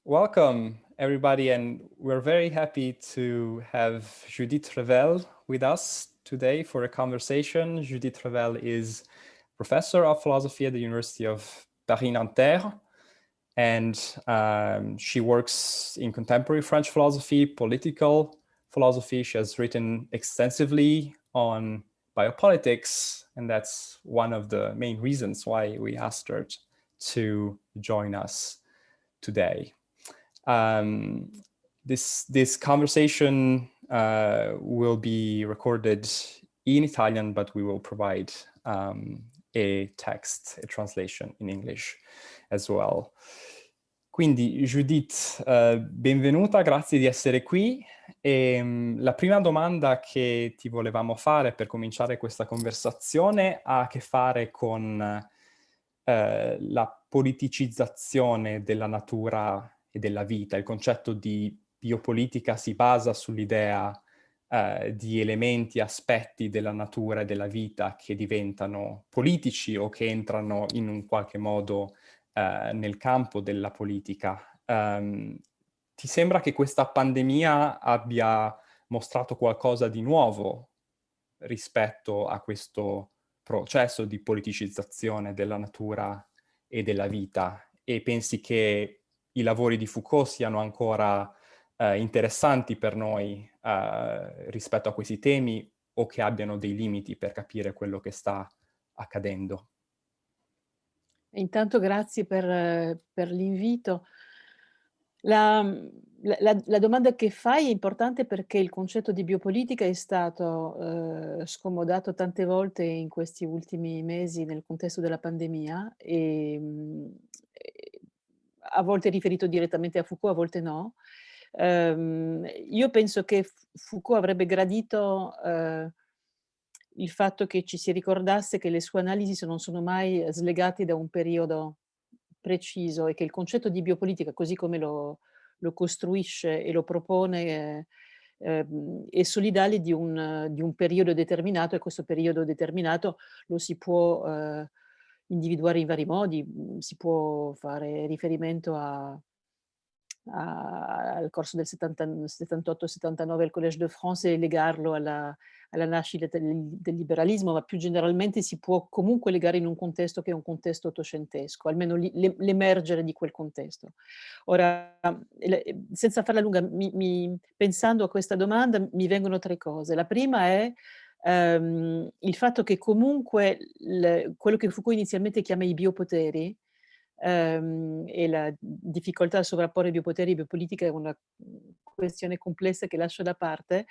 Welcome, everybody, and we're very happy to have Judith Revel with us today for a conversation. Judith Revel is professor of philosophy at the University of Paris-Nanterre, and she works in contemporary French philosophy, political philosophy. She has written extensively on biopolitics, and that's one of the main reasons why we asked her to join us today. This conversation will be recorded in Italian, but we will provide a text, a translation in English as well. Quindi Judith, benvenuta, grazie di essere qui. La prima domanda che ti volevamo fare per cominciare questa conversazione ha a che fare con la politicizzazione della natura e della vita. Il concetto di biopolitica si basa sull'idea di elementi, aspetti della natura e della vita che diventano politici o che entrano in un qualche modo nel campo della politica. Ti sembra che questa pandemia abbia mostrato qualcosa di nuovo rispetto a questo processo di politicizzazione della natura e della vita, e pensi che i lavori di Foucault siano ancora interessanti per noi rispetto a questi temi, o che abbiano dei limiti per capire quello che sta accadendo? Intanto grazie per l'invito. La domanda che fai è importante perché il concetto di biopolitica è stato, scomodato tante volte in questi ultimi mesi nel contesto della pandemia, e a volte riferito direttamente a Foucault, a volte no. Io penso che Foucault avrebbe gradito, il fatto che ci si ricordasse che le sue analisi non sono mai slegate da un periodo preciso e che il concetto di biopolitica, così come lo costruisce e lo propone, è solidale di un periodo determinato, e questo periodo determinato lo si può, individuare in vari modi. Si può fare riferimento al corso del 78-79 al Collège de France e legarlo alla nascita del liberalismo, ma più generalmente si può comunque legare in un contesto che è un contesto ottocentesco, almeno l'emergere di quel contesto. Ora, senza farla lunga, pensando a questa domanda mi vengono 3 cose. La prima è, il fatto che comunque quello che Foucault inizialmente chiama i biopoteri, e la difficoltà a sovrapporre biopoteri e biopolitica è una, questione complessa che lascio da parte.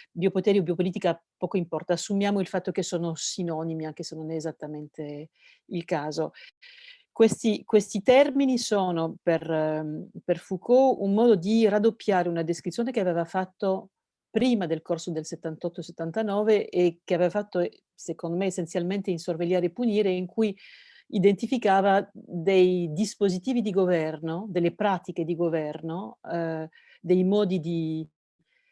Biopoteri o biopolitica poco importa, assumiamo il fatto che sono sinonimi, anche se non è esattamente il caso. Questi termini sono per Foucault un modo di raddoppiare una descrizione che aveva fatto prima del corso del 78-79 e che aveva fatto, secondo me, essenzialmente in Sorvegliare e punire, in cui identificava dei dispositivi di governo, delle pratiche di governo, dei modi di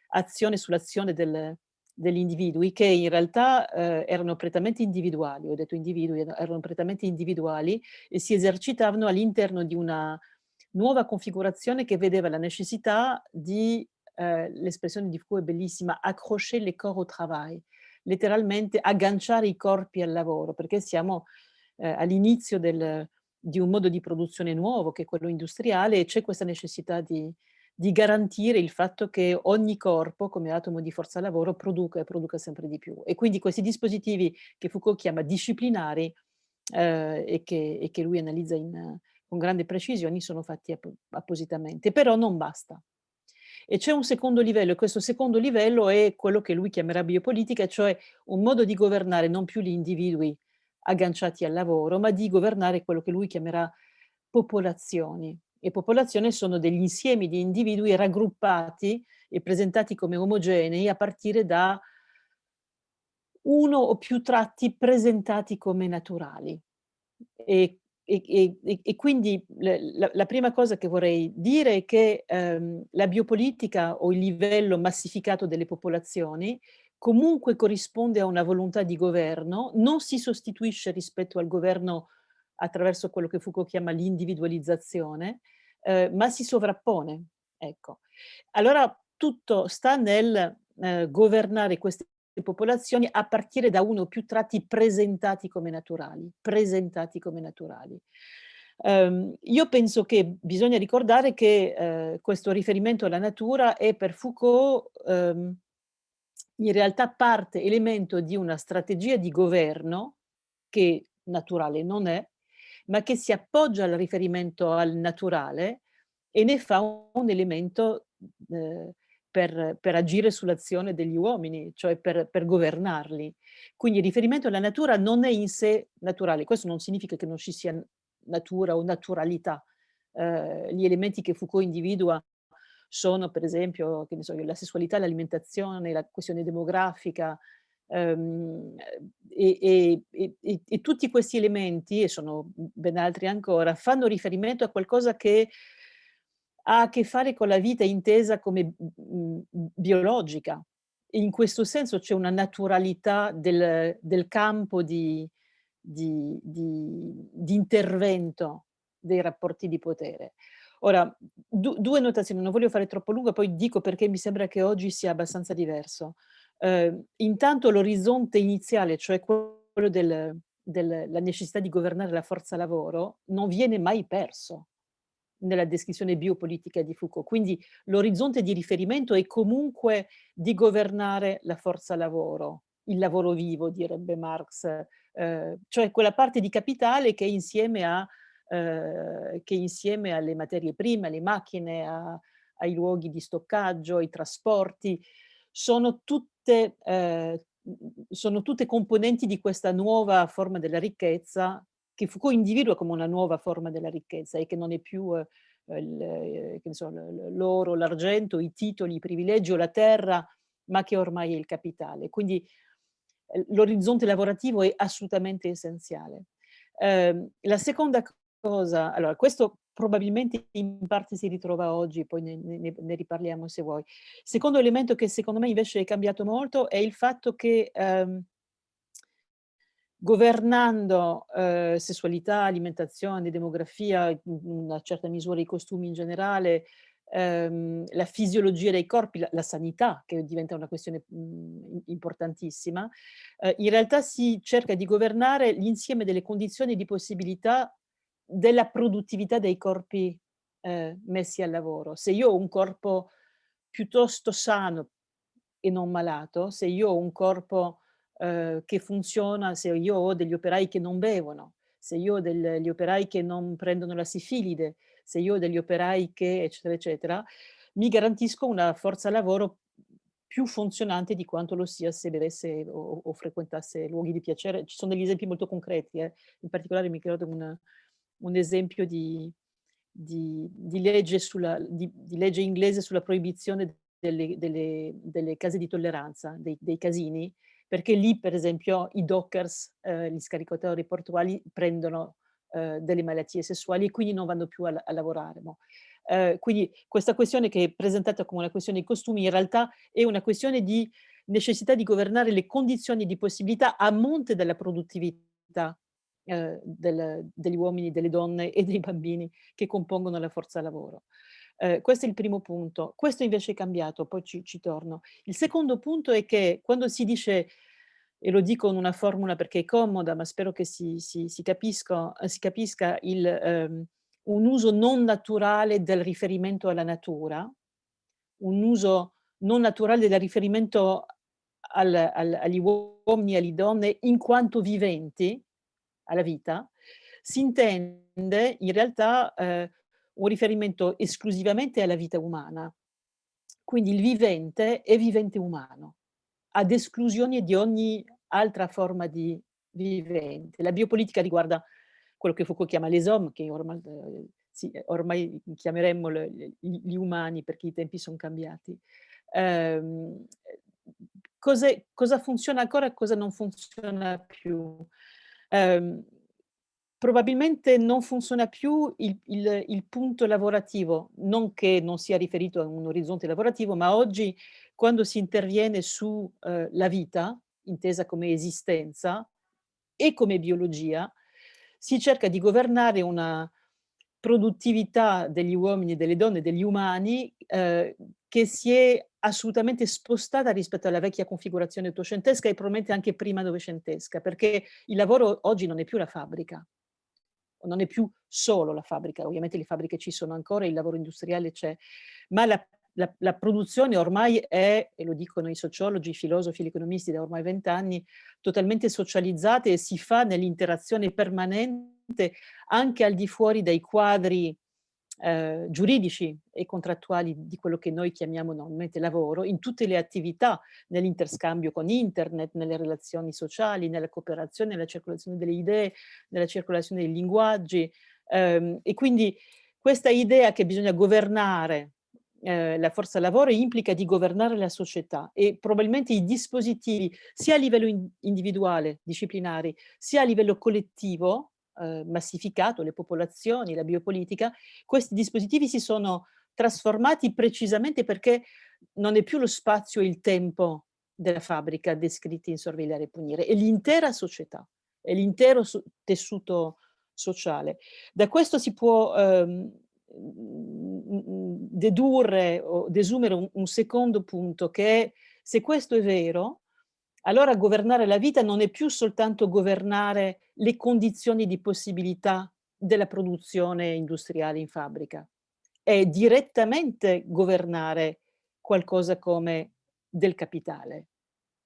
azione sull'azione degli individui che in realtà, erano prettamente individuali. Ho detto individui, erano prettamente individuali e si esercitavano all'interno di una nuova configurazione che vedeva la necessità di, l'espressione di Foucault è bellissima, accrocher les corps au travail, letteralmente agganciare i corpi al lavoro, perché siamo all'inizio di un modo di produzione nuovo, che è quello industriale, e c'è questa necessità di garantire il fatto che ogni corpo, come atomo di forza lavoro, produca e produca sempre di più. E quindi questi dispositivi che Foucault chiama disciplinari, e che lui analizza con grande precisione, sono fatti appositamente. Però non basta. E c'è un secondo livello, e questo secondo livello è quello che lui chiamerà biopolitica, cioè un modo di governare non più gli individui agganciati al lavoro, ma di governare quello che lui chiamerà popolazioni. E popolazioni sono degli insiemi di individui raggruppati e presentati come omogenei a partire da uno o più tratti presentati come naturali. E quindi la prima cosa che vorrei dire è che, la biopolitica o il livello massificato delle popolazioni comunque corrisponde a una volontà di governo, non si sostituisce rispetto al governo attraverso quello che Foucault chiama l'individualizzazione, ma si sovrappone, ecco. Allora tutto sta nel, governare queste popolazioni a partire da uno o più tratti presentati come naturali. Io penso che bisogna ricordare che, questo riferimento alla natura è per Foucault, in realtà parte elemento di una strategia di governo, che naturale non è, ma che si appoggia al riferimento al naturale e ne fa un elemento, per agire sull'azione degli uomini, cioè per governarli. Quindi il riferimento alla natura non è in sé naturale. Questo non significa che non ci sia natura o naturalità. Gli elementi che Foucault individua sono per esempio, che ne so io, la sessualità, l'alimentazione, la questione demografica, ehm, e tutti questi elementi, e sono ben altri ancora, fanno riferimento a qualcosa che ha a che fare con la vita intesa come, biologica. E in questo senso c'è una naturalità del campo di intervento dei rapporti di potere. Ora, 2 notazioni, non voglio fare troppo lunga, poi dico perché mi sembra che oggi sia abbastanza diverso. Intanto l'orizzonte iniziale, cioè quello la necessità di governare la forza lavoro, non viene mai perso nella descrizione biopolitica di Foucault. Quindi l'orizzonte di riferimento è comunque di governare la forza lavoro, il lavoro vivo direbbe Marx, cioè quella parte di capitale che insieme alle materie prime, alle macchine, ai luoghi di stoccaggio, ai trasporti, sono tutte, sono tutte componenti di questa nuova forma della ricchezza che Foucault individua come una nuova forma della ricchezza e che non è più che ne so, l'oro, l'argento, i titoli, i privilegi o la terra, ma che ormai è il capitale. Quindi l'orizzonte lavorativo è assolutamente essenziale. La seconda cosa, allora questo probabilmente in parte si ritrova oggi, poi ne riparliamo se vuoi. Secondo elemento che secondo me invece è cambiato molto è il fatto che governando, sessualità, alimentazione, demografia, in una certa misura i costumi in generale, la fisiologia dei corpi, la sanità che diventa una questione, importantissima, in realtà si cerca di governare l'insieme delle condizioni di possibilità della produttività dei corpi, messi al lavoro. Se io ho un corpo piuttosto sano e non malato, se io ho un corpo che funziona, se io ho degli operai che non bevono, se io ho degli operai che non prendono la sifilide, se io ho degli operai che eccetera, eccetera, mi garantisco una forza lavoro più funzionante di quanto lo sia se bevesse o frequentasse luoghi di piacere. Ci sono degli esempi molto concreti, in particolare mi ricordo un esempio di legge di legge inglese sulla proibizione delle case di tolleranza, dei casini, perché lì per esempio i dockers, gli scaricatori portuali prendono, delle malattie sessuali e quindi non vanno più a lavorare, no. Quindi questa questione che è presentata come una questione di costumi, in realtà è una questione di necessità di governare le condizioni di possibilità a monte della produttività, degli uomini, delle donne e dei bambini che compongono la forza lavoro. Questo è il primo punto. Questo invece è cambiato, poi ci torno. Il secondo punto è che quando si dice, e lo dico in una formula perché è comoda, ma spero che si capisca un uso non naturale del riferimento alla natura, un uso non naturale del riferimento agli uomini e alle donne in quanto viventi, alla vita, si intende in realtà, un riferimento esclusivamente alla vita umana. Quindi il vivente è vivente umano, ad esclusione di ogni altra forma di vivente. La biopolitica riguarda quello che Foucault chiama les hommes, che ormai sì, ormai chiameremmo gli umani perché i tempi son cambiati. Ehm, cosa funziona ancora e cosa non funziona più? Ehm, Probabilmente non funziona più il punto lavorativo, non che non sia riferito a un orizzonte lavorativo, ma oggi quando si interviene su, la vita, intesa come esistenza e come biologia, si cerca di governare una produttività degli uomini, delle donne, degli umani, che si è assolutamente spostata rispetto alla vecchia configurazione ottocentesca e probabilmente anche prima novecentesca, perché il lavoro oggi non è più la fabbrica, non è più solo la fabbrica, ovviamente le fabbriche ci sono ancora, il lavoro industriale c'è, ma la produzione ormai è, e lo dicono i sociologi, i filosofi, gli economisti da ormai 20 anni, totalmente socializzata e si fa nell'interazione permanente anche al di fuori dai quadri giuridici e contrattuali di quello che noi chiamiamo normalmente lavoro, in tutte le attività, nell'interscambio con internet, nelle relazioni sociali, nella cooperazione, nella circolazione delle idee, nella circolazione dei linguaggi. E quindi questa idea che bisogna governare la forza lavoro implica di governare la società e probabilmente i dispositivi, sia a livello individuale, disciplinari, sia a livello collettivo, massificato, le popolazioni, la biopolitica, questi dispositivi si sono trasformati precisamente perché non è più lo spazio e il tempo della fabbrica descritti in sorvegliare e punire, è l'intera società, è l'intero tessuto sociale. Da questo si può dedurre o desumere un secondo punto che è, se questo è vero, allora governare la vita non è più soltanto governare le condizioni di possibilità della produzione industriale in fabbrica, è direttamente governare qualcosa come del capitale.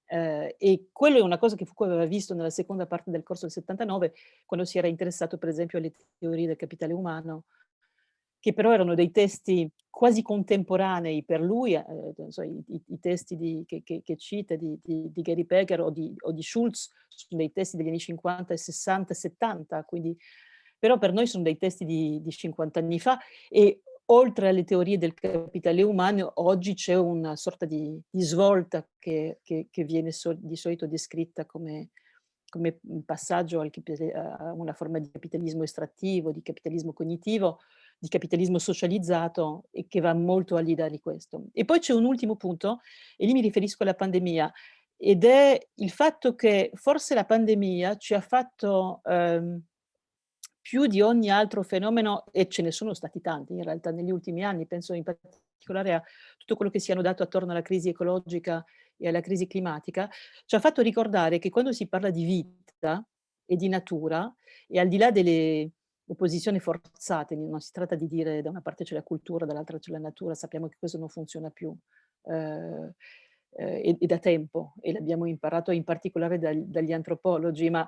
E quello è una cosa che Foucault aveva visto nella seconda parte del corso del 79, quando si era interessato per esempio alle teorie del capitale umano, che però erano dei testi quasi contemporanei per lui, non so, i testi che cita di Gary Becker o di Schultz, sono dei testi degli anni 50 e 60 e 70, quindi però per noi sono dei testi di 50 anni fa e oltre alle teorie del capitale umano, oggi c'è una sorta di svolta che viene di solito descritta come un passaggio a una forma di capitalismo estrattivo, di capitalismo cognitivo, di capitalismo socializzato e che va molto al di là di questo. E poi c'è un ultimo punto, e lì mi riferisco alla pandemia, ed è il fatto che forse la pandemia ci ha fatto più di ogni altro fenomeno, e ce ne sono stati tanti in realtà negli ultimi anni, penso in particolare a tutto quello che si è annodato attorno alla crisi ecologica e alla crisi climatica, ci ha fatto ricordare che quando si parla di vita e di natura, e al di là delle opposizioni forzate, non si tratta di dire da una parte c'è la cultura, dall'altra c'è la natura, sappiamo che questo non funziona più, ehm, e da tempo, e l'abbiamo imparato in particolare dagli antropologi, ma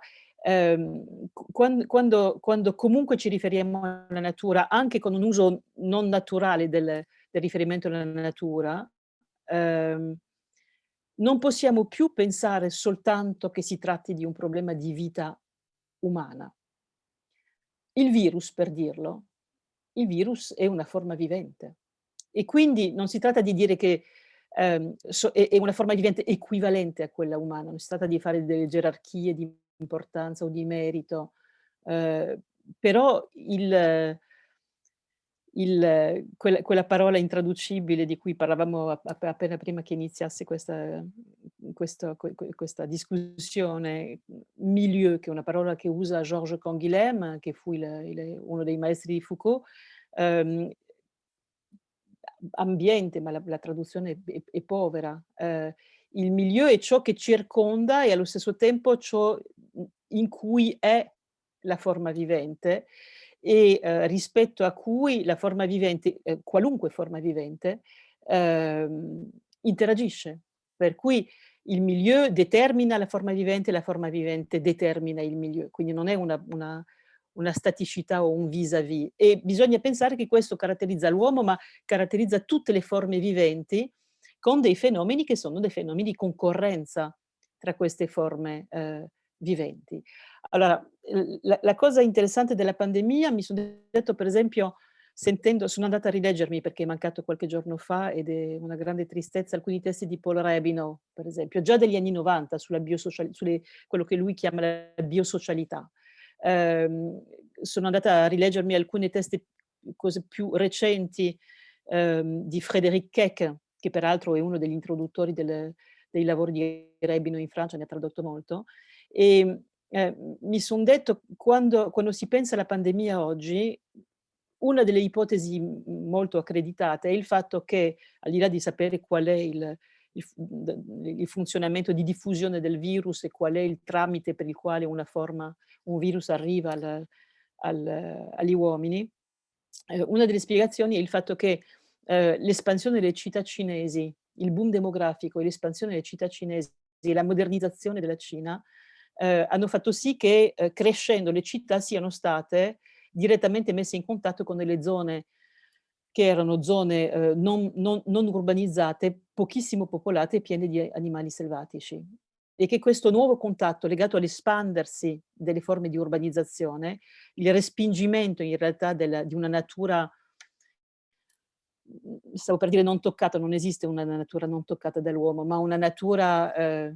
quando comunque ci riferiamo alla natura, anche con un uso non naturale del riferimento alla natura, ehm, non possiamo più pensare soltanto che si tratti di un problema di vita umana. Il virus, per dirlo, il virus è una forma vivente e quindi non si tratta di dire che è una forma vivente equivalente a quella umana, non si tratta di fare delle gerarchie di importanza o di merito, ehm, però quella parola intraducibile di cui parlavamo appena prima che iniziasse questa discussione, milieu, che è una parola che usa Georges Canguilhem, che fu uno dei maestri di Foucault, ehm, ambiente, ma la traduzione è povera. Il milieu è ciò che circonda e allo stesso tempo ciò in cui è la forma vivente e, rispetto a cui la forma vivente, qualunque forma vivente, ehm, interagisce. Per cui il milieu determina la forma vivente determina il milieu, quindi non è una staticità o un vis-à-vis. E bisogna pensare che questo caratterizza l'uomo, ma caratterizza tutte le forme viventi, con dei fenomeni che sono dei fenomeni di concorrenza tra queste forme, viventi. Allora, la cosa interessante della pandemia, mi son detto per esempio, sono andata a rileggermi perché è mancato qualche giorno fa ed è una grande tristezza, alcuni testi di Paul Rabinow, per esempio, già degli anni '90 sulle quello che lui chiama la biosocialità. Ehm, sono andata a rileggermi alcune testi cose più recenti, di Frédéric Keck, che peraltro è uno degli introduttori dei lavori di Rabinow in Francia, ne ha tradotto molto. Mi son detto quando si pensa alla pandemia oggi, una delle ipotesi molto accreditate è il fatto che, al di là di sapere qual è il funzionamento di diffusione del virus e qual è il tramite per il quale un virus arriva agli uomini, una delle spiegazioni è il fatto che l'espansione delle città cinesi, il boom demografico e l'espansione delle città cinesi e la modernizzazione della Cina hanno fatto sì che crescendo le città siano state direttamente messe in contatto con delle zone che erano zone non urbanizzate, pochissimo popolate e piene di animali selvatici. E che questo nuovo contatto legato all'espandersi delle forme di urbanizzazione, il respingimento in realtà di una natura, stavo per dire non toccata, non esiste una natura non toccata dall'uomo, ma una natura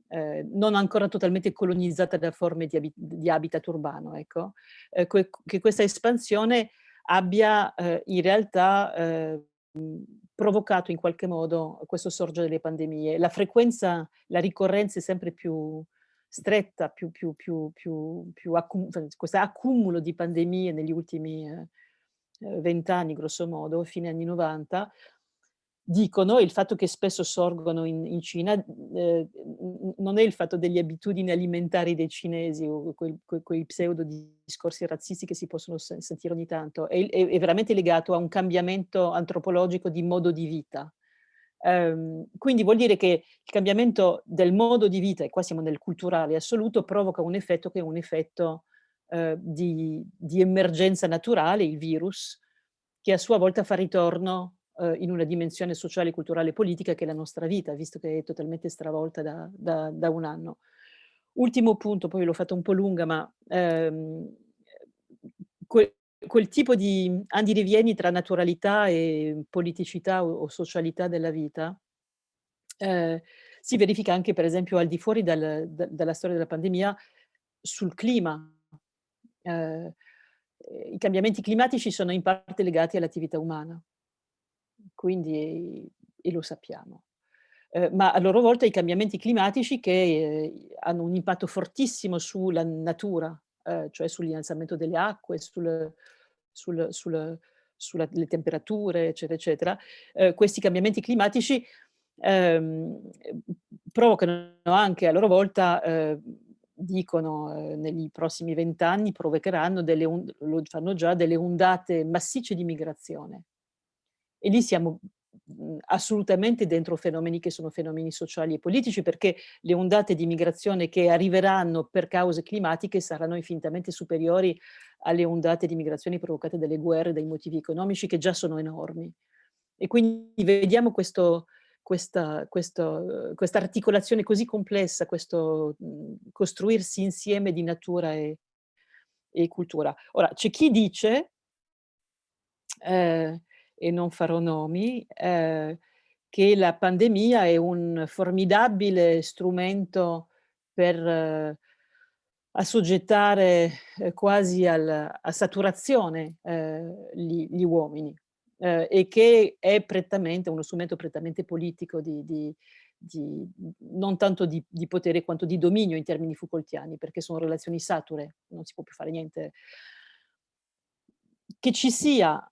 non ancora totalmente colonizzata da forme di habitat urbano, ecco. Che questa espansione abbia in realtà provocato in qualche modo questo sorgere delle pandemie. La frequenza, la ricorrenza è sempre più stretta, questo accumulo di pandemie negli ultimi 20 anni grosso modo, fine anni '90, dicono il fatto che spesso sorgono in Cina, non è il fatto delle abitudini alimentari dei cinesi o quei pseudo discorsi razzisti che si possono sentire ogni tanto, è veramente legato a un cambiamento antropologico di modo di vita. Quindi vuol dire che il cambiamento del modo di vita, e qua siamo nel culturale assoluto, provoca un effetto che è un effetto di emergenza naturale, il virus, che a sua volta fa ritorno in una dimensione sociale, culturale e politica che è la nostra vita, visto che è totalmente stravolta da un anno. Ultimo punto, poi l'ho fatta un po' lunga, ma quel tipo di andirivieni tra naturalità e politicità o socialità della vita ehm, si verifica anche per esempio al di fuori dalla storia della pandemia sul clima. Ehm, I cambiamenti climatici sono in parte legati all'attività umana, quindi e lo sappiamo. Ma a loro volta i cambiamenti climatici che hanno un impatto fortissimo sulla natura, cioè sull'innalzamento delle acque, sul sul sulla le temperature, eccetera, eccetera. Questi cambiamenti climatici ehm, provocano anche a loro volta, dicono, negli prossimi 20 anni provocheranno lo fanno già, delle ondate massicce di migrazione. E lì siamo, assolutamente dentro fenomeni che sono fenomeni sociali e politici, perché le ondate di migrazione che arriveranno per cause climatiche saranno infinitamente superiori alle ondate di migrazioni provocate dalle guerre, dai motivi economici che già sono enormi. E quindi vediamo questa articolazione così complessa, questo, costruirsi insieme di natura e cultura. Ora, c'è chi dice, e non farò nomi, che la pandemia è un formidabile strumento per assoggettare, quasi a saturazione, gli uomini, e che è prettamente uno strumento prettamente politico di non tanto di potere quanto di dominio in termini Foucaultiani, perché sono relazioni sature, non si può più fare niente. Che ci sia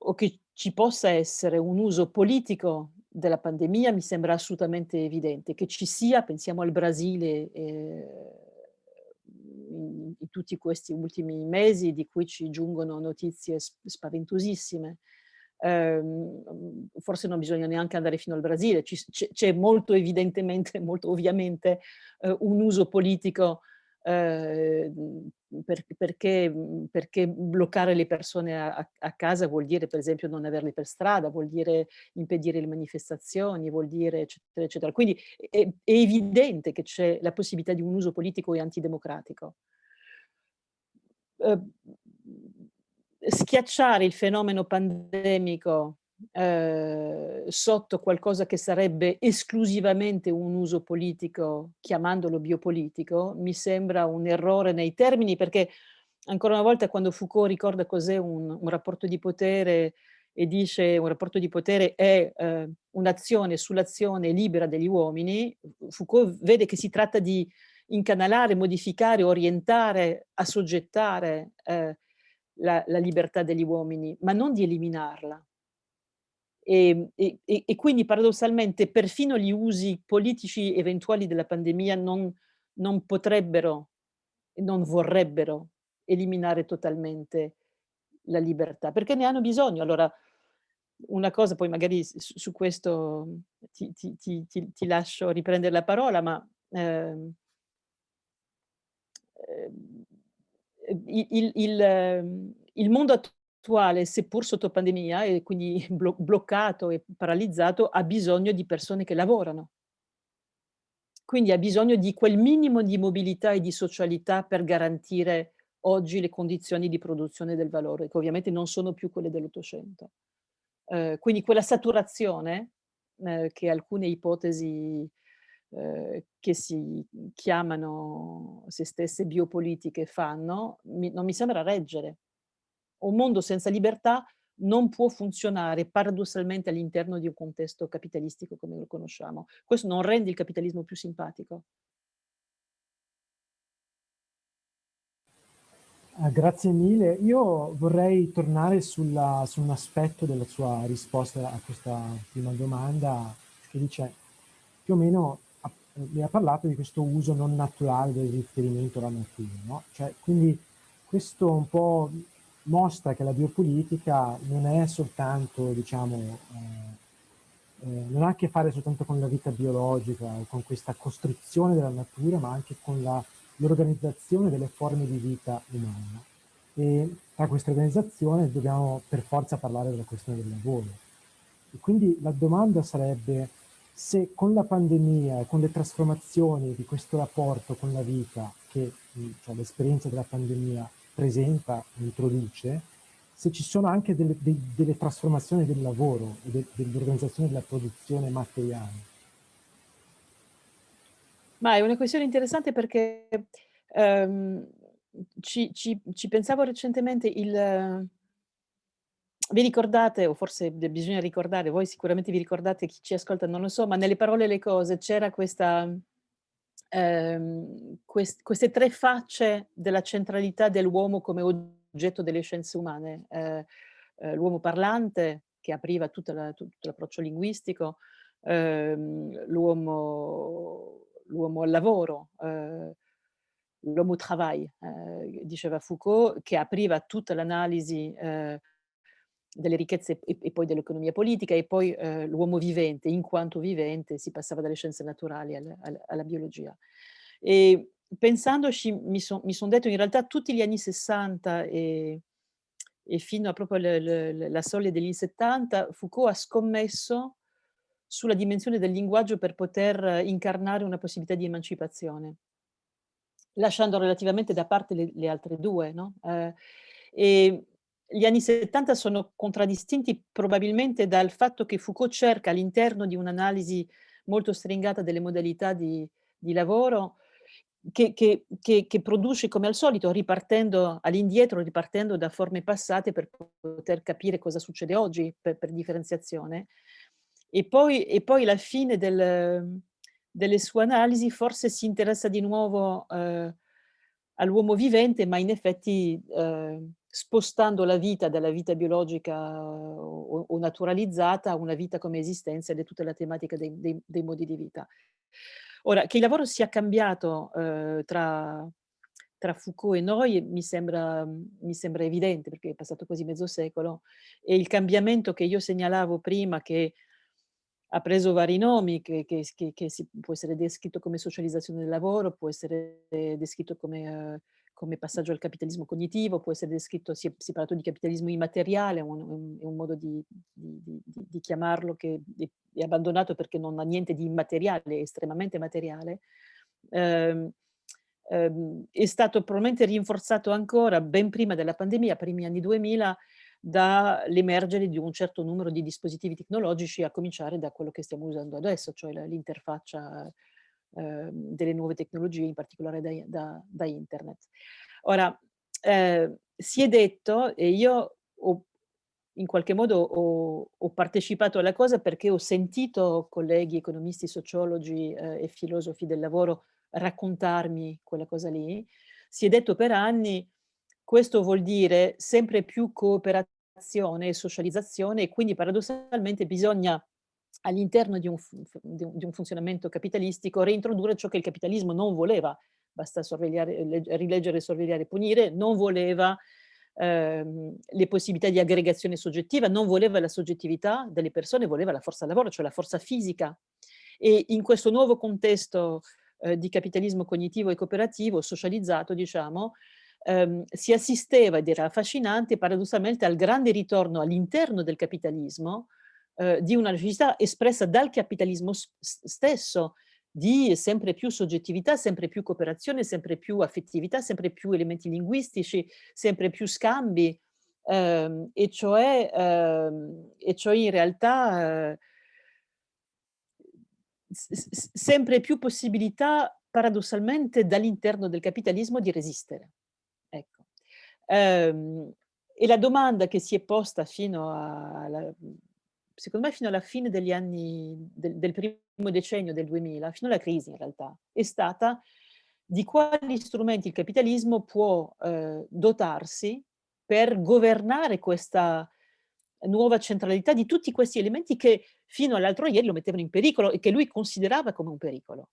o che ci possa essere un uso politico della pandemia mi sembra assolutamente evidente. Che ci sia, pensiamo al Brasile, in tutti questi ultimi mesi di cui ci giungono notizie spaventosissime. Forse non bisogna neanche andare fino al Brasile, c'è molto evidentemente, molto ovviamente, un uso politico, perché bloccare le persone a casa vuol dire per esempio non averle per strada, vuol dire impedire le manifestazioni, vuol dire eccetera, eccetera. Quindi è evidente che c'è la possibilità di un uso politico e antidemocratico. Uhm, Schiacciare il fenomeno pandemico, sotto qualcosa che sarebbe esclusivamente un uso politico, chiamandolo biopolitico, mi sembra un errore nei termini, perché ancora una volta quando Foucault ricorda cos'è un rapporto di potere e dice: "Un rapporto di potere è, un'azione sull'azione libera degli uomini", Foucault vede che si tratta di incanalare, modificare, orientare, assoggettare, la libertà degli uomini, ma non di eliminarla. E quindi paradossalmente perfino gli usi politici eventuali della pandemia non potrebbero e non vorrebbero eliminare totalmente la libertà, perché ne hanno bisogno. Allora, una cosa poi magari su questo ti lascio riprendere la parola, ma, ehm, il mondo attuale, seppur sotto pandemia e quindi bloccato e paralizzato, ha bisogno di persone che lavorano. Quindi ha bisogno di quel minimo di mobilità e di socialità per garantire oggi le condizioni di produzione del valore, che ovviamente non sono più quelle dell'Ottocento. Quindi quella saturazione, che alcune ipotesi, che si chiamano se stesse biopolitiche fanno, non mi sembra reggere. Un mondo senza libertà non può funzionare paradossalmente all'interno di un contesto capitalistico come lo conosciamo. Questo non rende il capitalismo più simpatico. Grazie mille. Io vorrei tornare su un aspetto della sua risposta a questa prima domanda, che dice più o meno, mi ha parlato di questo uso non naturale del riferimento alla natura, no? Cioè, quindi questo un po' mostra che la biopolitica non è soltanto, diciamo, non ha a che fare soltanto con la vita biologica o con questa costruzione della natura, ma anche con l'organizzazione delle forme di vita umana. E tra questa organizzazione dobbiamo per forza parlare della questione del lavoro. E quindi la domanda sarebbe se con la pandemia e con le trasformazioni di questo rapporto con la vita che cioè, l'esperienza della pandemia presenta, introduce, se ci sono anche delle trasformazioni del lavoro e dell'organizzazione della produzione materiale. Ma è una questione interessante perché, ehm, ci pensavo recentemente. Vi ricordate, o forse bisogna ricordare, voi sicuramente vi ricordate, chi ci ascolta non lo so, ma nelle Parole e le cose c'era questa, queste 3 facce della centralità dell'uomo come oggetto delle scienze umane. L'uomo parlante che apriva tutto l'approccio linguistico, l'uomo al lavoro, l'homme au travail, diceva Foucault, che apriva tutta l'analisi, delle ricchezze e poi dell'economia politica e poi, l'uomo vivente, in quanto vivente si passava dalle scienze naturali alla biologia. E pensandoci mi son detto in realtà tutti gli anni '60 e fino a proprio la soglia degli '70, Foucault ha scommesso sulla dimensione del linguaggio per poter incarnare una possibilità di emancipazione, lasciando relativamente da parte le altre 2, no, e gli anni '70 sono contraddistinti probabilmente dal fatto che Foucault cerca all'interno di un'analisi molto stringata delle modalità di lavoro che produce come al solito, ripartendo all'indietro, ripartendo da forme passate per poter capire cosa succede oggi per differenziazione. E poi alla fine delle sue analisi forse si interessa di nuovo, all'uomo vivente, ma in effetti, spostando la vita dalla vita biologica o naturalizzata a una vita come esistenza ed è tutta la tematica dei modi di vita. Ora, che il lavoro sia cambiato, tra Foucault e noi mi sembra evidente, perché è passato quasi mezzo secolo, e il cambiamento che io segnalavo prima, che ha preso vari nomi, che si può essere descritto come socializzazione del lavoro, può essere descritto come passaggio al capitalismo cognitivo, può essere descritto, si è parlato di capitalismo immateriale, è un modo di chiamarlo che è abbandonato perché non ha niente di immateriale, è estremamente materiale. Ehm, è stato probabilmente rinforzato ancora ben prima della pandemia, primi anni 2000, dall'emergere di un certo numero di dispositivi tecnologici, a cominciare da quello che stiamo usando adesso, cioè l'interfaccia, delle nuove tecnologie, in particolare da internet. Ora, si è detto, e io ho in qualche modo ho partecipato alla cosa perché ho sentito colleghi economisti, sociologi, e filosofi del lavoro raccontarmi quella cosa lì. Si è detto per anni questo vuol dire sempre più cooperazione e socializzazione, e quindi paradossalmente bisogna, all'interno di un funzionamento capitalistico, reintrodurre ciò che il capitalismo non voleva. Basta rileggere, sorvegliare, punire, non voleva le possibilità di aggregazione soggettiva, non voleva la soggettività delle persone, voleva la forza lavoro, cioè la forza fisica. E in questo nuovo contesto di capitalismo cognitivo e cooperativo, socializzato, diciamo, si assisteva, ed era affascinante, paradossalmente, al grande ritorno all'interno del capitalismo di una necessità espressa dal capitalismo stesso, di sempre più soggettività, sempre più cooperazione, sempre più affettività, sempre più elementi linguistici, sempre più scambi, e cioè in realtà sempre più possibilità, paradossalmente, dall'interno del capitalismo di resistere. Ecco. E la domanda che si è posta secondo me fino alla fine degli anni del primo decennio del 2000, fino alla crisi in realtà, è stata: di quali strumenti il capitalismo può dotarsi per governare questa nuova centralità di tutti questi elementi che fino all'altro ieri lo mettevano in pericolo e che lui considerava come un pericolo.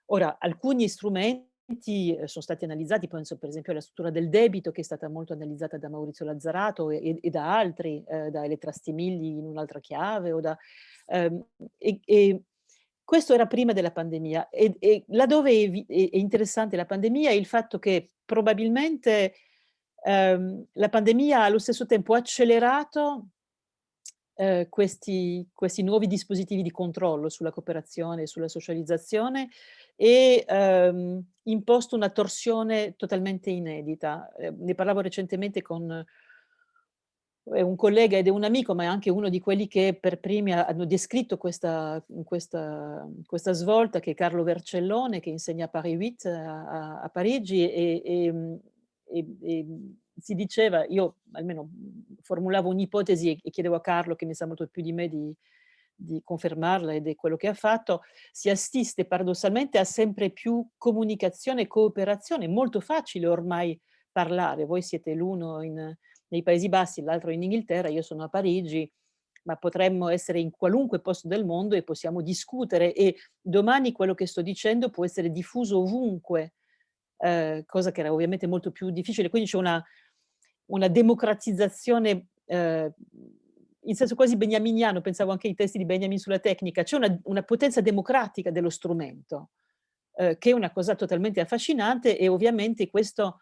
Ora, alcuni strumenti sono stati analizzati, penso per esempio alla struttura del debito, che è stata molto analizzata da Maurizio Lazzarato e da altri, da Elettra Stimilli in un'altra chiave, ehm, e questo era prima della pandemia. E laddove è interessante la pandemia è il fatto che probabilmente la pandemia allo stesso tempo ha accelerato questi nuovi dispositivi di controllo sulla cooperazione e sulla socializzazione, e imposto una torsione totalmente inedita. Ne parlavo recentemente con un collega ed è un amico, ma è anche uno di quelli che per primi hanno descritto questa svolta, che è Carlo Vercellone, che insegna a Paris 8 a Parigi, e si diceva, io almeno formulavo un'ipotesi e chiedevo a Carlo, che ne sa molto più di me, di confermarla, ed è quello che ha fatto: si assiste paradossalmente a sempre più comunicazione e cooperazione. È molto facile ormai parlare, voi siete l'uno nei Paesi Bassi, l'altro in Inghilterra, io sono a Parigi, ma potremmo essere in qualunque posto del mondo e possiamo discutere, e domani quello che sto dicendo può essere diffuso ovunque, cosa che era ovviamente molto più difficile. Quindi c'è una democratizzazione, in senso quasi beniaminiano, pensavo anche ai testi di Benjamin sulla tecnica, c'è una potenza democratica dello strumento, che è una cosa totalmente affascinante, e ovviamente questo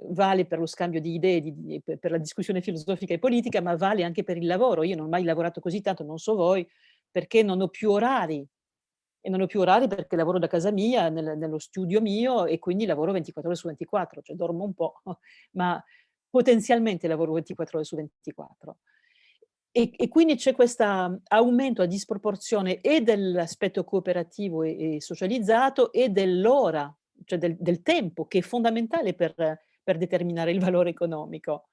vale per lo scambio di idee, per la discussione filosofica e politica, ma vale anche per il lavoro. Io non ho mai lavorato così tanto, non so voi, perché non ho più orari. E non ho più orari perché lavoro da casa mia, nello studio mio, e quindi lavoro 24 ore su 24, cioè dormo un po', ma potenzialmente lavoro 24 ore su 24. E quindi c'è questa aumento a disproporzione e dell'aspetto cooperativo e socializzato, e dell'ora, cioè del tempo, che è fondamentale per determinare il valore economico,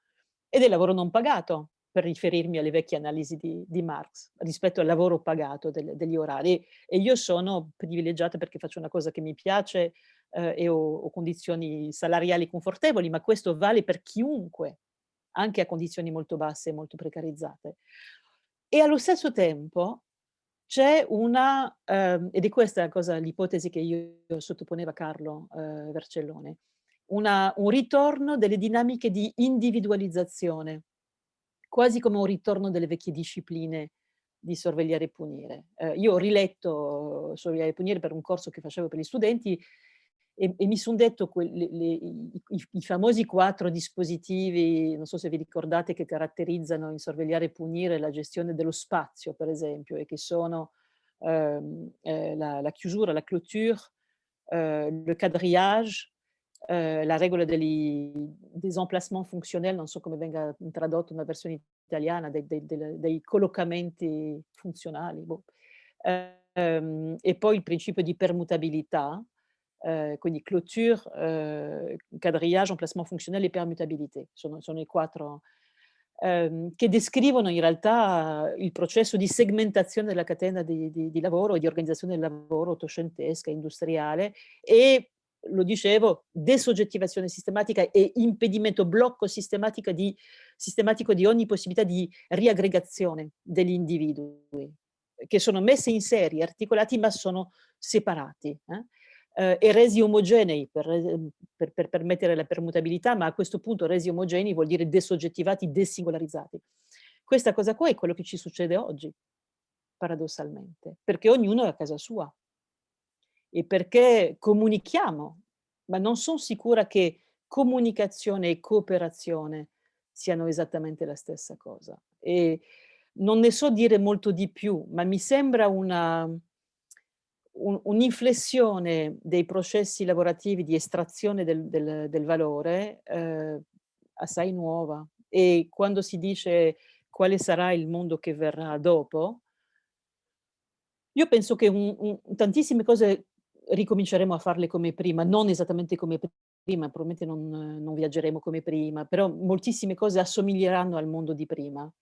e del lavoro non pagato, per riferirmi alle vecchie analisi di Marx, rispetto al lavoro pagato degli orari. E io sono privilegiata perché faccio una cosa che mi piace, e ho condizioni salariali confortevoli, ma questo vale per chiunque, anche a condizioni molto basse e molto precarizzate. E allo stesso tempo c'è ed è questa l'ipotesi che io sottoponevo a Carlo Vercellone, un ritorno delle dinamiche di individualizzazione, quasi come un ritorno delle vecchie discipline di sorvegliare e punire. Io ho riletto Sorvegliare e punire per un corso che facevo per gli studenti, e mi son detto i famosi 4 dispositivi, non so se vi ricordate, che caratterizzano in Sorvegliare e punire la gestione dello spazio, per esempio, e che sono la chiusura, la clôture, le quadrillage, la regola des emplacements fonctionnels, non so come venga tradotto nella versione italiana, dei collocamenti funzionali, boh. E poi il principio di permutabilità, quindi clôture, quadrillage, emplacement fonctionnel e permutabilité. Sono i 4 che descrivono in realtà il processo di segmentazione della catena di lavoro e di organizzazione del lavoro ottocentesca, industriale, e lo dicevo, desoggettivazione sistematica e impedimento, blocco sistematico di ogni possibilità di riaggregazione degli individui, che sono messi in serie, articolati, ma sono separati, e resi omogenei per permettere la permutabilità, ma a questo punto resi omogenei vuol dire desoggettivati, desingolarizzati. Questa cosa qua è quello che ci succede oggi, paradossalmente, perché ognuno è a casa sua e perché comunichiamo, ma non son sicura che comunicazione e cooperazione siano esattamente la stessa cosa. E non ne so dire molto di più, ma mi sembra un'inflessione dei processi lavorativi di estrazione del valore, assai nuova. E quando si dice: "Quale sarà il mondo che verrà dopo?" Io penso che tantissime cose ricominceremo a farle come prima, non esattamente come prima, probabilmente non viaggeremo come prima, però moltissime cose assomiglieranno al mondo di prima.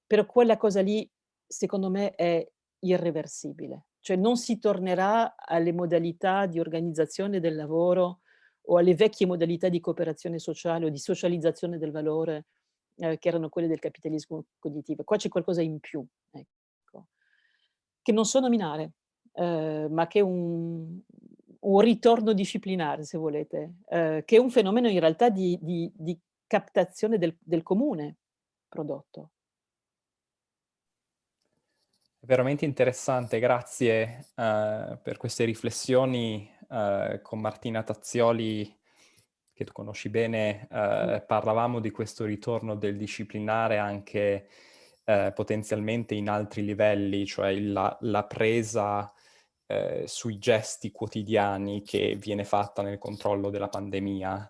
Però quella cosa lì, secondo me, è irreversibile. Cioè non si tornerà alle modalità di organizzazione del lavoro o alle vecchie modalità di cooperazione sociale o di socializzazione del valore, che erano quelle del capitalismo cognitivo. Qua c'è qualcosa in più, ecco, che non so nominare, ma che è un ritorno disciplinare, se volete, che è un fenomeno in realtà di captazione del comune prodotto. Veramente interessante, grazie per queste riflessioni. Con Martina Tazzioli, che tu conosci bene, parlavamo di questo ritorno del disciplinare anche potenzialmente in altri livelli, cioè la presa sui gesti quotidiani che viene fatta nel controllo della pandemia,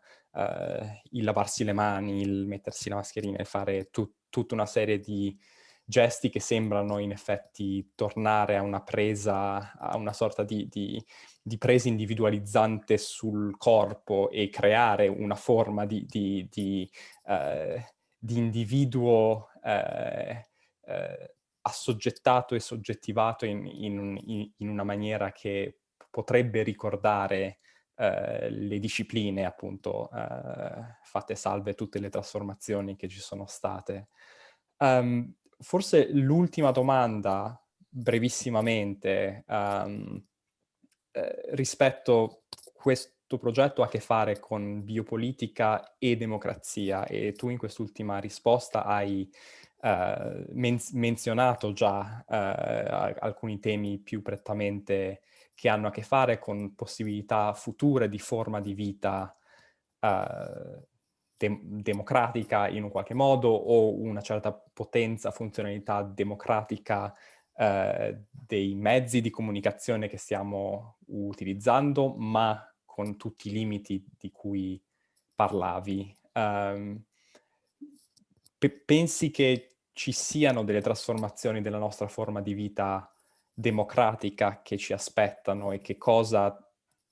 il lavarsi le mani, il mettersi la mascherina e fare tutta una serie di gesti che sembrano in effetti tornare a una presa, a una sorta di presa individualizzante sul corpo e creare una forma di individuo assoggettato e soggettivato in una maniera che potrebbe ricordare le discipline, appunto, fatte salve tutte le trasformazioni che ci sono state. Forse l'ultima domanda, brevissimamente, rispetto questo progetto ha a che fare con biopolitica e democrazia e tu in quest'ultima risposta hai menzionato già alcuni temi più prettamente che hanno a che fare con possibilità future di forma di vita democratica in un qualche modo o una certa potenza, funzionalità democratica dei mezzi di comunicazione che stiamo utilizzando, ma con tutti i limiti di cui parlavi. Pensi che ci siano delle trasformazioni della nostra forma di vita democratica che ci aspettano e che cosa,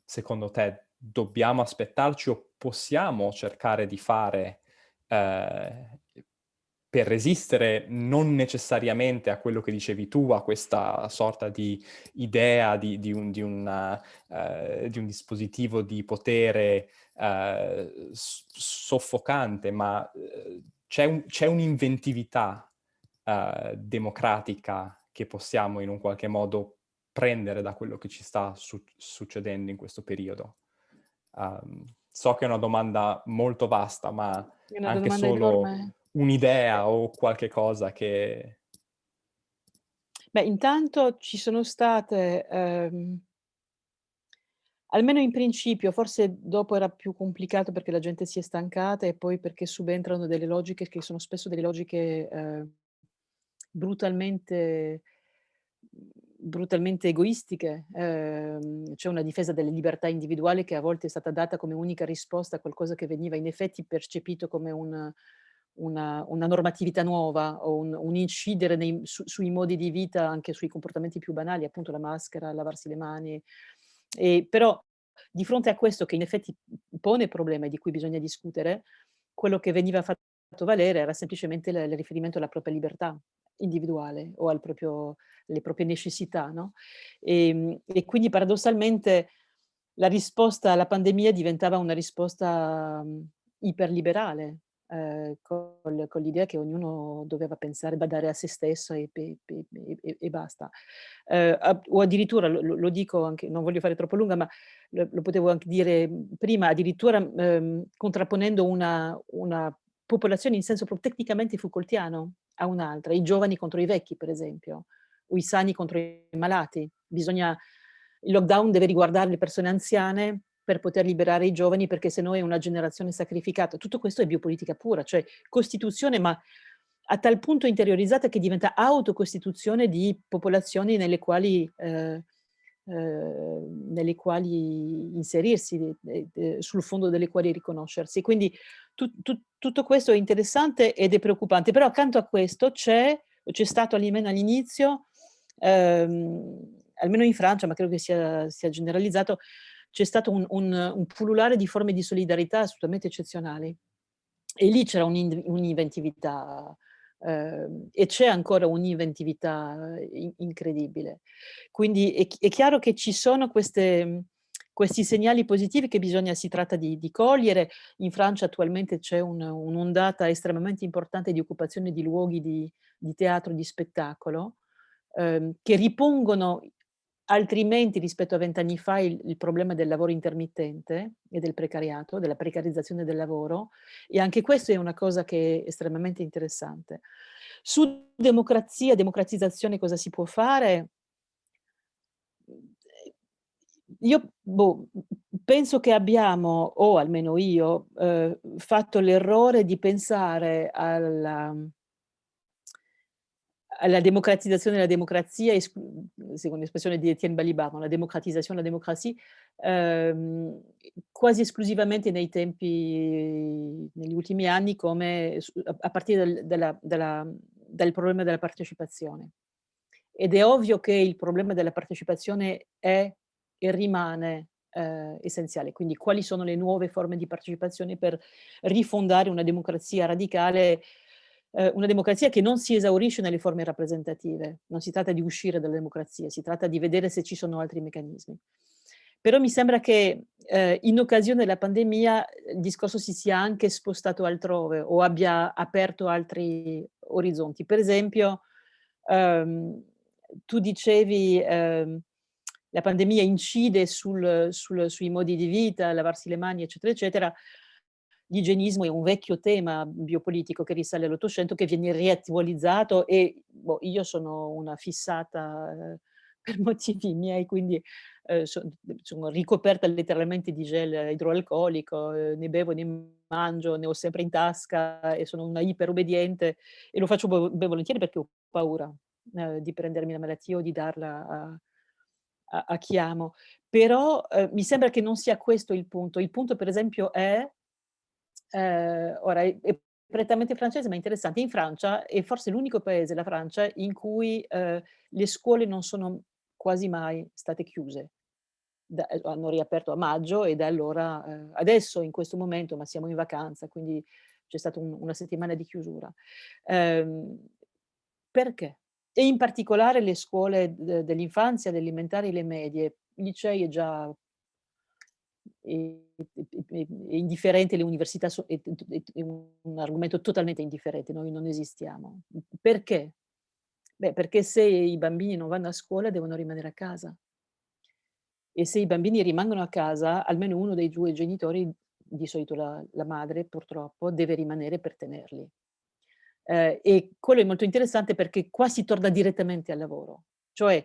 secondo te, dobbiamo aspettarci o possiamo cercare di fare per resistere non necessariamente a quello che dicevi tu, a questa sorta di idea di un dispositivo di potere soffocante, ma c'è un'inventività democratica che possiamo in un qualche modo prendere da quello che ci sta succedendo in questo periodo. So che è una domanda molto vasta, ma È una anche domanda solo enorme. un'idea o qualche cosa che... Beh, intanto ci sono state, almeno in principio, forse dopo era più complicato perché la gente si è stancata e poi perché subentrano delle logiche che sono spesso delle logiche, brutalmente brutalmente egoistiche. C'è una difesa delle libertà individuali che a volte è stata data come unica risposta a qualcosa che veniva in effetti percepito come una normatività nuova o un incidere sui modi di vita, anche sui comportamenti più banali, appunto la maschera, lavarsi le mani. Però di fronte a questo che in effetti pone problema e di cui bisogna discutere, quello che veniva fatto valere era semplicemente il riferimento alla propria libertà individuale o alle proprie necessità, no, e quindi paradossalmente la risposta alla pandemia diventava una risposta iperliberale, con l'idea che ognuno doveva pensare, badare a se stesso e basta. O addirittura, lo dico anche, non voglio fare troppo lunga, ma lo potevo anche dire prima, addirittura contrapponendo una popolazione in senso tecnicamente Foucaultiano a un'altra, i giovani contro i vecchi, per esempio, o i sani contro i malati. Il lockdown deve riguardare le persone anziane per poter liberare i giovani, perché se no è una generazione sacrificata. Tutto questo è biopolitica pura, cioè Costituzione, ma a tal punto interiorizzata che diventa autocostituzione di popolazioni nelle quali inserirsi, sul fondo delle quali riconoscersi. Quindi tutto questo è interessante ed è preoccupante, però accanto a questo c'è stato almeno all'inizio, almeno in Francia, ma credo che sia generalizzato, c'è stato un pullulare di forme di solidarietà assolutamente eccezionali. E lì c'era un'inventività, e c'è ancora un'inventività incredibile. Quindi è chiaro che ci sono questi segnali positivi che si tratta di cogliere. In Francia attualmente c'è un'ondata estremamente importante di occupazione di luoghi di teatro, di spettacolo, che ripongono altrimenti rispetto a 20 anni fa il problema del lavoro intermittente e del precariato, della precarizzazione del lavoro, e anche questo è una cosa che è estremamente interessante. Su democratizzazione cosa si può fare? Io penso che abbiamo, o almeno io, fatto l'errore di pensare alla democratizzazione della democrazia, secondo l'espressione di Étienne Balibar, la democratizzazione della democrazia, quasi esclusivamente negli ultimi anni, come a partire dal problema della partecipazione. Ed è ovvio che il problema della partecipazione è e rimane essenziale. Quindi quali sono le nuove forme di partecipazione per rifondare una democrazia radicale, una democrazia che non si esaurisce nelle forme rappresentative. Non si tratta di uscire dalla democrazia, si tratta di vedere se ci sono altri meccanismi. Però mi sembra che in occasione della pandemia il discorso si sia anche spostato altrove o abbia aperto altri orizzonti. Per esempio, tu dicevi la pandemia incide sui modi di vita, lavarsi le mani, eccetera, eccetera. L'igienismo è un vecchio tema biopolitico che risale all'Ottocento, che viene riattualizzato e io sono una fissata per motivi miei, quindi sono ricoperta letteralmente di gel idroalcolico, ne bevo, ne mangio, ne ho sempre in tasca e sono una iperobbediente e lo faccio ben volentieri perché ho paura di prendermi la malattia o di darla a chi amo. Però mi sembra che non sia questo il punto. Il punto per esempio è ora è prettamente francese, ma interessante. In Francia è forse l'unico paese, la Francia, in cui le scuole non sono quasi mai state chiuse. Hanno riaperto a maggio e da allora, adesso in questo momento, ma siamo in vacanza, quindi c'è stata una settimana di chiusura. Perché? E in particolare le scuole dell'infanzia, delle elementari e le medie, i licei è già è indifferente, le università è un argomento totalmente indifferente, noi non esistiamo. Perché? Beh, perché se i bambini non vanno a scuola devono rimanere a casa. E se i bambini rimangono a casa, almeno uno dei 2 genitori, di solito la madre purtroppo, deve rimanere per tenerli. E quello è molto interessante perché qua si torna direttamente al lavoro. Cioè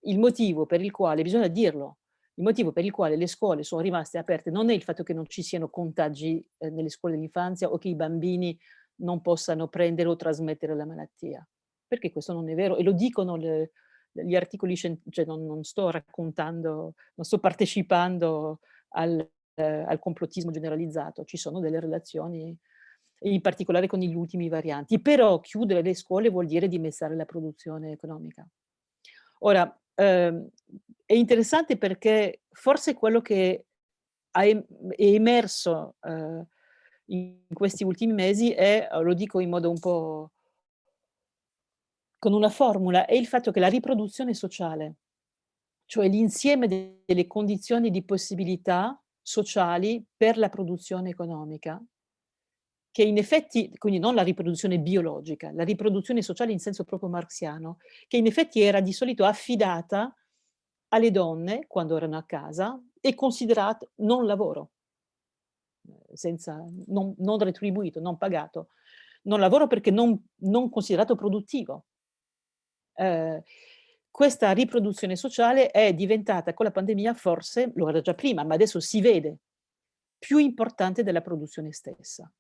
il motivo per il quale, bisogna dirlo, il motivo per il quale le scuole sono rimaste aperte non è il fatto che non ci siano contagi nelle scuole dell'infanzia o che i bambini non possano prendere o trasmettere la malattia, perché questo non è vero e lo dicono gli articoli cioè non sto raccontando, non sto partecipando al complottismo generalizzato, ci sono delle relazioni, in particolare con gli ultimi varianti. Però chiudere le scuole vuol dire dimezzare la produzione economica. Ora, è interessante perché forse quello che è emerso in questi ultimi mesi è, lo dico in modo un po' con una formula, è il fatto che la riproduzione sociale cioè l'insieme delle condizioni di possibilità sociali per la produzione economica, che in effetti, quindi non la riproduzione biologica, la riproduzione sociale in senso proprio marxiano, che in effetti era di solito affidata alle donne quando erano a casa e considerato non lavoro, non retribuito, non pagato. Non lavoro perché non considerato produttivo. Questa riproduzione sociale è diventata con la pandemia, forse, lo era già prima, ma adesso si vede, più importante della produzione stessa.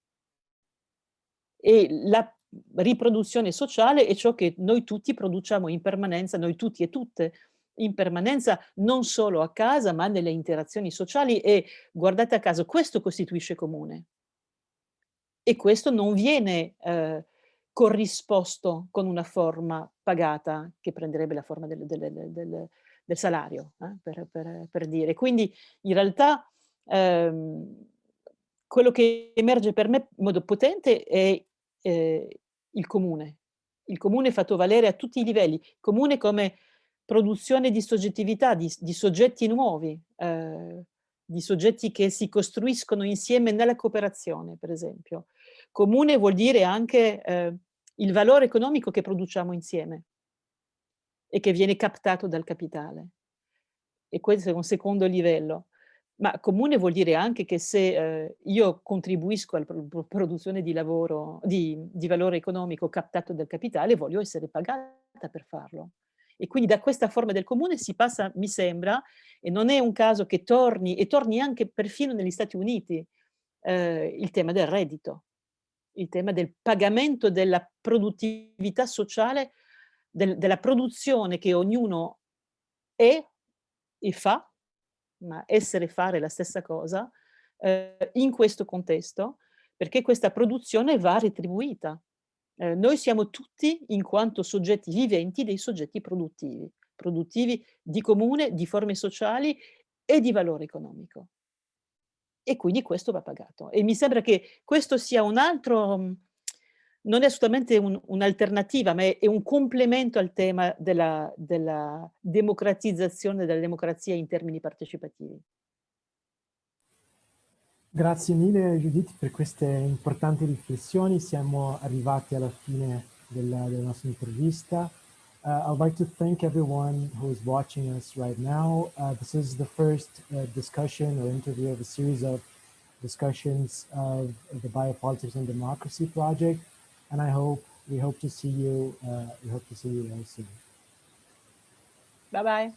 E la riproduzione sociale è ciò che noi tutti produciamo in permanenza, noi tutti e tutte, in permanenza, non solo a casa, ma nelle interazioni sociali, e guardate a caso, questo costituisce comune. E questo non viene corrisposto con una forma pagata che prenderebbe la forma del salario, per dire. Quindi in realtà quello che emerge per me in modo potente è il comune fatto valere a tutti i livelli, comune come produzione di soggettività, di soggetti nuovi, di soggetti che si costruiscono insieme nella cooperazione, per esempio. Comune vuol dire anche il valore economico che produciamo insieme e che viene captato dal capitale. E questo è un secondo livello. Ma comune vuol dire anche che se io contribuisco alla produzione di lavoro, di valore economico captato dal capitale, voglio essere pagata per farlo. E quindi da questa forma del comune si passa, mi sembra, e non è un caso che torni, e torni anche perfino negli Stati Uniti, il tema del reddito, il tema del pagamento della produttività sociale, della produzione che ognuno è e fa, ma essere e fare è la stessa cosa, in questo contesto, perché questa produzione va retribuita. Noi siamo tutti, in quanto soggetti viventi, dei soggetti produttivi di comune, di forme sociali e di valore economico. E quindi questo va pagato. E mi sembra che questo sia un altro, non è assolutamente un'alternativa, ma è un complemento al tema della democratizzazione della democrazia in termini partecipativi. Grazie mille Judith per queste importanti riflessioni. Siamo arrivati alla fine della nostra intervista. I'd like to thank everyone who is watching us right now. This is the first discussion or interview of a series of discussions of the Biopolitics and Democracy Project, and we hope to see you all soon. Bye bye.